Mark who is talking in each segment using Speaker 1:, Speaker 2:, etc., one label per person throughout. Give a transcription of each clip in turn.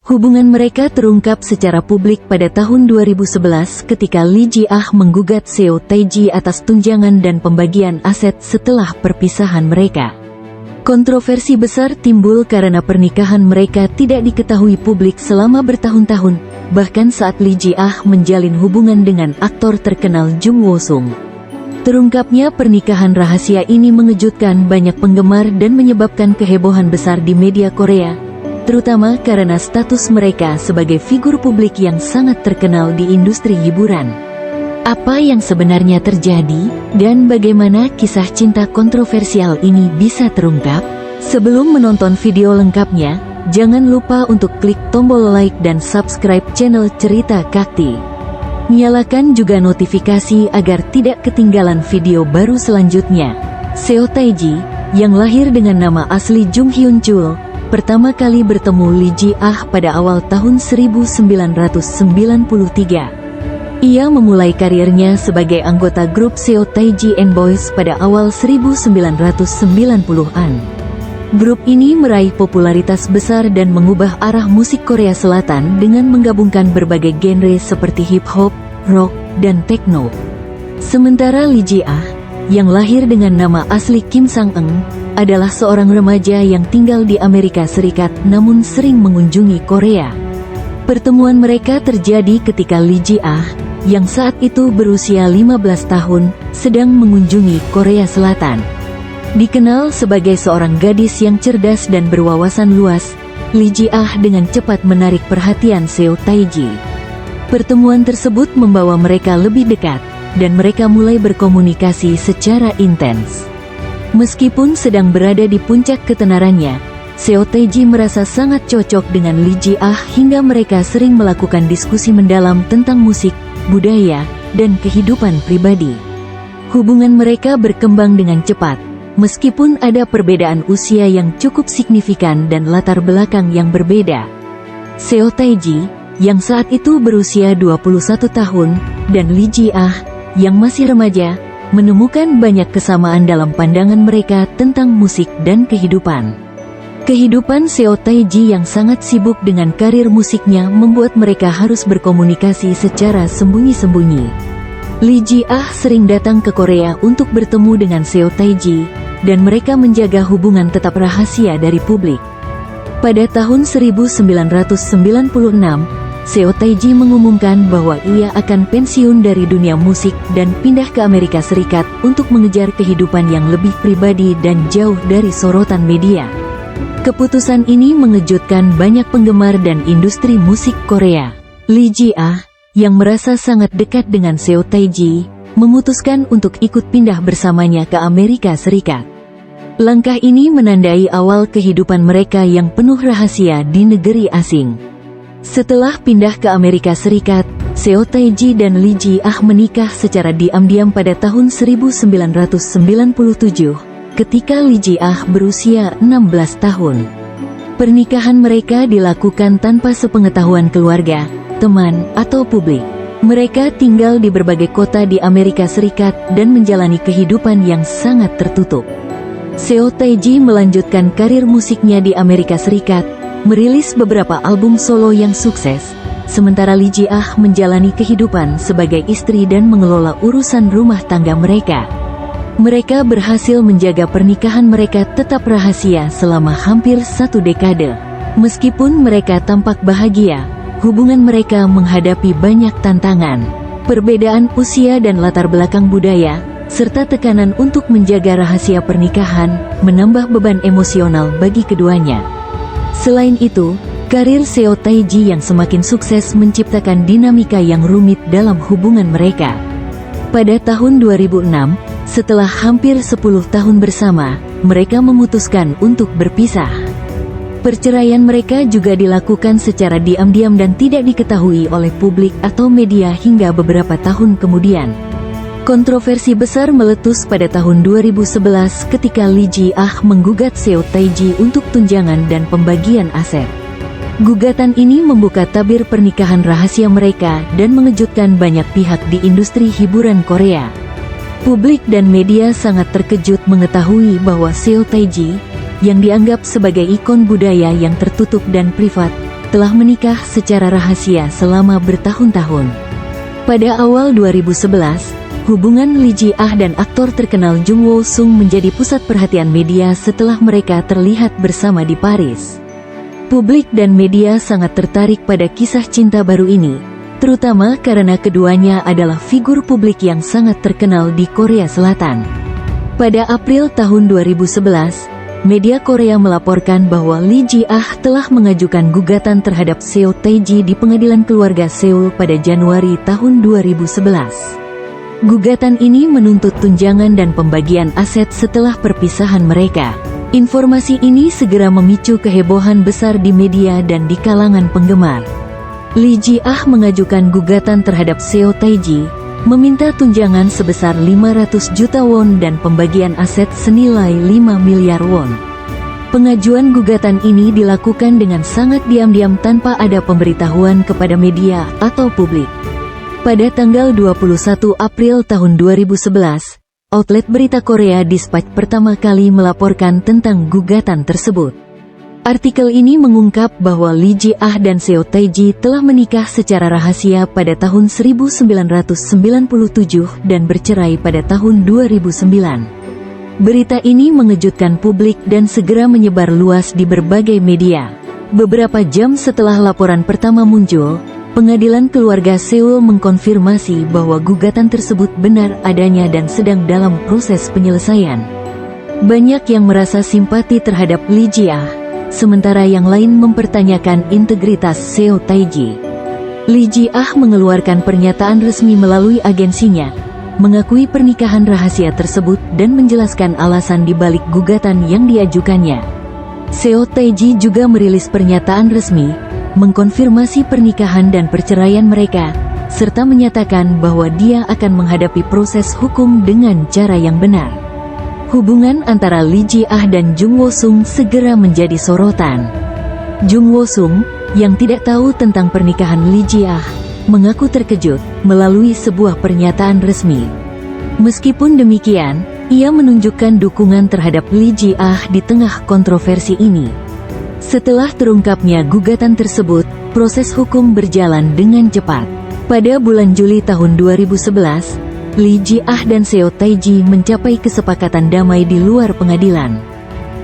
Speaker 1: Hubungan mereka terungkap secara publik pada tahun 2011 ketika Lee Ji-ah menggugat Seo Taiji atas tunjangan dan pembagian aset setelah perpisahan mereka. Kontroversi besar timbul karena pernikahan mereka tidak diketahui publik selama bertahun-tahun, bahkan saat Lee Ji-ah menjalin hubungan dengan aktor terkenal Jung Woo-sung. Terungkapnya pernikahan rahasia ini mengejutkan banyak penggemar dan menyebabkan kehebohan besar di media Korea, terutama karena status mereka sebagai figur publik yang sangat terkenal di industri hiburan. Apa yang sebenarnya terjadi, dan bagaimana kisah cinta kontroversial ini bisa terungkap? Sebelum menonton video lengkapnya, jangan lupa untuk klik tombol like dan subscribe channel Cerita Kakti. Nyalakan juga notifikasi agar tidak ketinggalan video baru selanjutnya. Seo Taiji, yang lahir dengan nama asli Jung Hyun Chul, pertama kali bertemu Lee Ji-ah pada awal tahun 1993. Ia memulai karirnya sebagai anggota grup Seo Taiji and Boys pada awal 1990-an. Grup ini meraih popularitas besar dan mengubah arah musik Korea Selatan dengan menggabungkan berbagai genre seperti hip-hop, rock, dan techno. Sementara Lee Ji-ah, yang lahir dengan nama asli Kim Sang-eun, adalah seorang remaja yang tinggal di Amerika Serikat namun sering mengunjungi Korea. Pertemuan mereka terjadi ketika Lee Ji-ah, yang saat itu berusia 15 tahun, sedang mengunjungi Korea Selatan. Dikenal sebagai seorang gadis yang cerdas dan berwawasan luas, Lee Ji-ah dengan cepat menarik perhatian Seo Taiji. Pertemuan tersebut membawa mereka lebih dekat, dan mereka mulai berkomunikasi secara intens. Meskipun sedang berada di puncak ketenarannya, Seo Taiji merasa sangat cocok dengan Lee Ji-ah hingga mereka sering melakukan diskusi mendalam tentang musik, budaya, dan kehidupan pribadi. Hubungan mereka berkembang dengan cepat, meskipun ada perbedaan usia yang cukup signifikan dan latar belakang yang berbeda. Seo Taiji, yang saat itu berusia 21 tahun, dan Lee Ji-ah, yang masih remaja, menemukan banyak kesamaan dalam pandangan mereka tentang musik dan kehidupan. Kehidupan Seo Taiji yang sangat sibuk dengan karir musiknya membuat mereka harus berkomunikasi secara sembunyi-sembunyi. Lee Ji-ah sering datang ke Korea untuk bertemu dengan Seo Taiji, dan mereka menjaga hubungan tetap rahasia dari publik. Pada tahun 1996, Seo Taiji mengumumkan bahwa ia akan pensiun dari dunia musik dan pindah ke Amerika Serikat untuk mengejar kehidupan yang lebih pribadi dan jauh dari sorotan media. Keputusan ini mengejutkan banyak penggemar dan industri musik Korea. Lee Ji-ah, yang merasa sangat dekat dengan Seo Taiji, memutuskan untuk ikut pindah bersamanya ke Amerika Serikat. Langkah ini menandai awal kehidupan mereka yang penuh rahasia di negeri asing. Setelah pindah ke Amerika Serikat, Seo Taiji dan Lee Ji-ah menikah secara diam-diam pada tahun 1997, ketika Lee Ji-ah berusia 16 tahun. Pernikahan mereka dilakukan tanpa sepengetahuan keluarga, teman, atau publik. Mereka tinggal di berbagai kota di Amerika Serikat dan menjalani kehidupan yang sangat tertutup. Seo Taiji melanjutkan karir musiknya di Amerika Serikat, merilis beberapa album solo yang sukses, sementara Lee Ji-ah menjalani kehidupan sebagai istri dan mengelola urusan rumah tangga mereka. Mereka berhasil menjaga pernikahan mereka tetap rahasia selama hampir 1 dekade. Meskipun mereka tampak bahagia, hubungan mereka menghadapi banyak tantangan. Perbedaan usia dan latar belakang budaya, serta tekanan untuk menjaga rahasia pernikahan, menambah beban emosional bagi keduanya. Selain itu, karir Seo Taiji yang semakin sukses menciptakan dinamika yang rumit dalam hubungan mereka. Pada tahun 2006, setelah hampir 10 tahun bersama, mereka memutuskan untuk berpisah. Perceraian mereka juga dilakukan secara diam-diam dan tidak diketahui oleh publik atau media hingga beberapa tahun kemudian. Kontroversi besar meletus pada tahun 2011 ketika Lee Ji-ah menggugat Seo Taiji untuk tunjangan dan pembagian aset. Gugatan ini membuka tabir pernikahan rahasia mereka dan mengejutkan banyak pihak di industri hiburan Korea. Publik dan media sangat terkejut mengetahui bahwa Seo Taiji, yang dianggap sebagai ikon budaya yang tertutup dan privat, telah menikah secara rahasia selama bertahun-tahun. Pada awal 2011, hubungan Lee Ji-ah dan aktor terkenal Jung Woo-sung menjadi pusat perhatian media setelah mereka terlihat bersama di Paris. Publik dan media sangat tertarik pada kisah cinta baru ini, terutama karena keduanya adalah figur publik yang sangat terkenal di Korea Selatan. Pada April tahun 2011, media Korea melaporkan bahwa Lee Ji-ah telah mengajukan gugatan terhadap Seo Tae-ji di Pengadilan Keluarga Seoul pada Januari tahun 2011. Gugatan ini menuntut tunjangan dan pembagian aset setelah perpisahan mereka. Informasi ini segera memicu kehebohan besar di media dan di kalangan penggemar. Lee Ji-ah mengajukan gugatan terhadap Seo Tae-ji, meminta tunjangan sebesar 500 juta won dan pembagian aset senilai 5 miliar won. Pengajuan gugatan ini dilakukan dengan sangat diam-diam tanpa ada pemberitahuan kepada media atau publik. Pada tanggal 21 April tahun 2011, outlet berita Korea Dispatch pertama kali melaporkan tentang gugatan tersebut. Artikel ini mengungkap bahwa Lee Ji-ah dan Seo Tae-ji telah menikah secara rahasia pada tahun 1997 dan bercerai pada tahun 2009. Berita ini mengejutkan publik dan segera menyebar luas di berbagai media. Beberapa jam setelah laporan pertama muncul, Pengadilan Keluarga Seoul mengkonfirmasi bahwa gugatan tersebut benar adanya dan sedang dalam proses penyelesaian. Banyak yang merasa simpati terhadap Lee Ji-ah, sementara yang lain mempertanyakan integritas Seo Tae-ji. Lee Ji-ah mengeluarkan pernyataan resmi melalui agensinya, mengakui pernikahan rahasia tersebut dan menjelaskan alasan di balik gugatan yang diajukannya. Seo Tae-ji juga merilis pernyataan resmi, mengkonfirmasi pernikahan dan perceraian mereka, serta menyatakan bahwa dia akan menghadapi proses hukum dengan cara yang benar. Hubungan antara Lee Ji-ah dan Jung Woo-sung segera menjadi sorotan. Jung Woo-sung, yang tidak tahu tentang pernikahan Lee Ji-ah, mengaku terkejut melalui sebuah pernyataan resmi. Meskipun demikian, ia menunjukkan dukungan terhadap Lee Ji-ah di tengah kontroversi ini. Setelah terungkapnya gugatan tersebut, proses hukum berjalan dengan cepat. Pada bulan Juli tahun 2011, Lee Ji-ah dan Seo Tae-ji mencapai kesepakatan damai di luar pengadilan.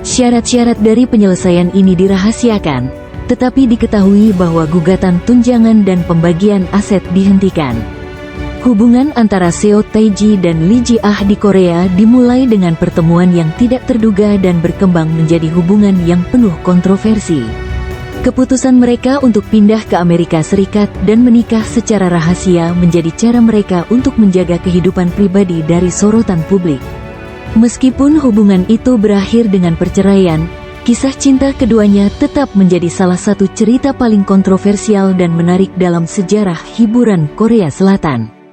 Speaker 1: Syarat-syarat dari penyelesaian ini dirahasiakan, tetapi diketahui bahwa gugatan tunjangan dan pembagian aset dihentikan. Hubungan antara Seo Tae-ji dan Lee Ji-ah di Korea dimulai dengan pertemuan yang tidak terduga dan berkembang menjadi hubungan yang penuh kontroversi. Keputusan mereka untuk pindah ke Amerika Serikat dan menikah secara rahasia menjadi cara mereka untuk menjaga kehidupan pribadi dari sorotan publik. Meskipun hubungan itu berakhir dengan perceraian, kisah cinta keduanya tetap menjadi salah satu cerita paling kontroversial dan menarik dalam sejarah hiburan Korea Selatan.